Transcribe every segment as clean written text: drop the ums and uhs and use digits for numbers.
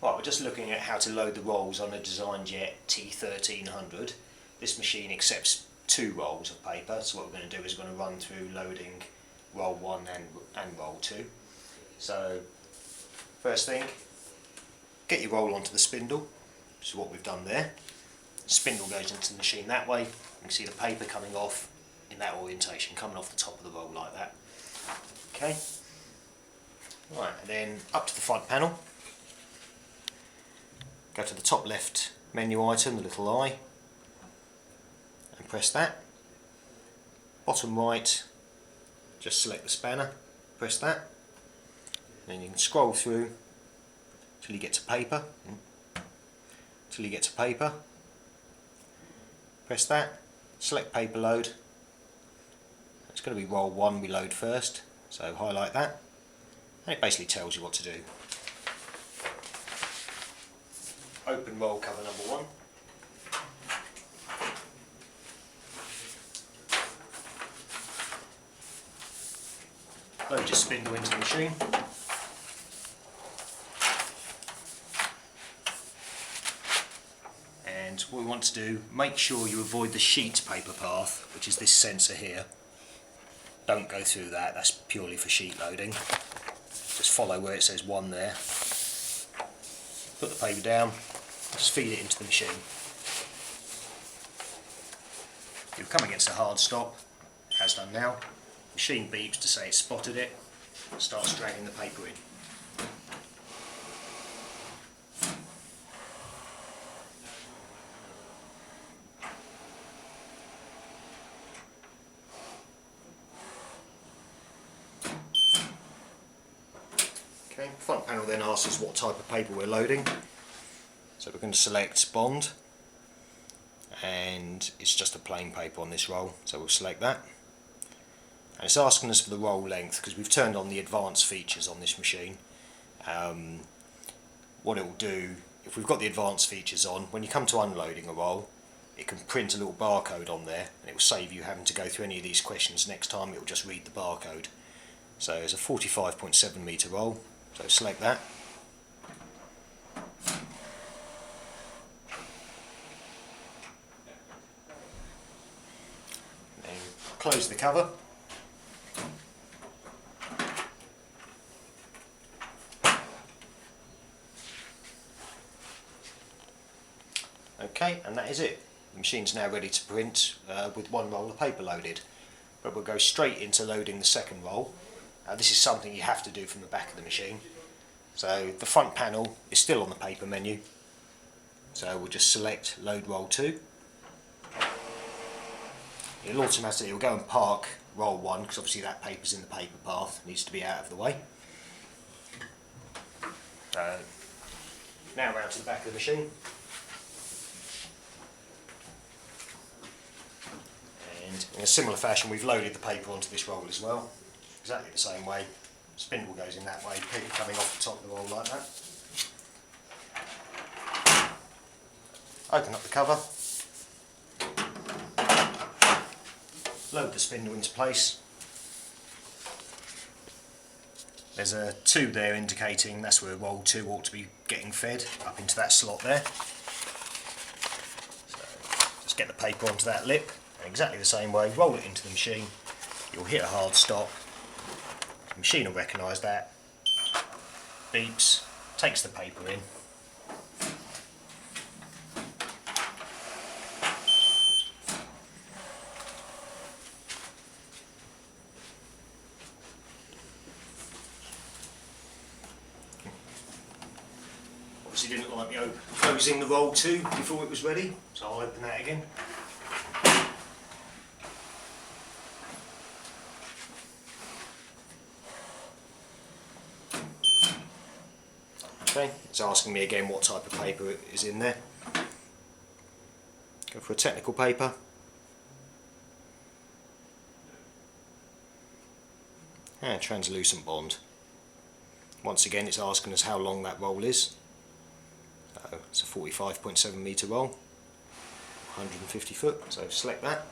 Right, we're just looking at how to load the rolls on a Designjet T1300. This machine accepts 2 rolls of paper, so what we're going to do is we're going to run through loading roll 1 and roll 2. So, first thing, get your roll onto the spindle, which is what we've done there. The spindle goes into the machine that way. You can see the paper coming off in that orientation, coming off the top of the roll like that. Okay. Right, and then up to the front panel. Go to the top left menu item, the little eye, and press that. Bottom right, just select the spanner, press that. Then you can scroll through till you get to paper. Press that, select paper load. It's going to be roll 1 we load first, so highlight that, and it basically tells you what to do. Open roll cover number 1. Load your spindle into the machine. And what we want to do, make sure you avoid the sheet paper path, which is this sensor here. Don't go through that, that's purely for sheet loading. Just follow where it says 1 there. Put the paper down, just feed it into the machine. You'll come against a hard stop, as done now. Machine beeps to say it's spotted it, starts dragging the paper in. Okay, front panel then asks us what type of paper we're loading. So we're going to select bond, and it's just a plain paper on this roll, so we'll select that. And it's asking us for the roll length because we've turned on the advanced features on this machine. What it will do, if we've got the advanced features on, when you come to unloading a roll, it can print a little barcode on there, and it will save you having to go through any of these questions next time. It will just read the barcode. So it's a 45.7 metre roll, so select that. Then close the cover. Okay, and that is it. The machine's now ready to print with 1 roll of paper loaded. But we'll go straight into loading the second roll. This is something you have to do from the back of the machine. So the front panel is still on the paper menu. So we'll just select load roll 2. It'll go and park roll 1 because obviously that paper's in the paper path, needs to be out of the way. Now round to the back of the machine. And in a similar fashion we've loaded the paper onto this roll as well. Exactly the same way. Spindle goes in that way, paper coming off the top of the roll like that. Open up the cover. Load the spindle into place. There's a 2 there indicating that's where roll 2 ought to be getting fed, up into that slot there. So just get the paper onto that lip, and exactly the same way, roll it into the machine. You'll hit a hard stop. The machine will recognise that, beeps, takes the paper in. Obviously didn't like me closing the roll 2 before it was ready, so I'll open that again. Okay, it's asking me again what type of paper is in there. Go for a technical paper. And translucent bond. Once again it's asking us how long that roll is. It's a 45.7 metre roll, 150 foot, so select that.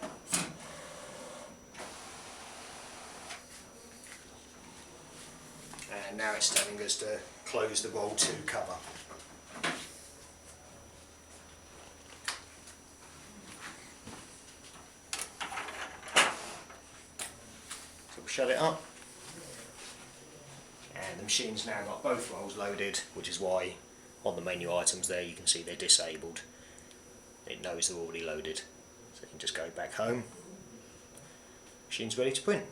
And now it's telling us to close the roll 2 cover. shut it up. And the machine's now got both rolls loaded, which is why on the menu items there you can see they're disabled. It knows they're already loaded. So you can just go back home. Machine's ready to print.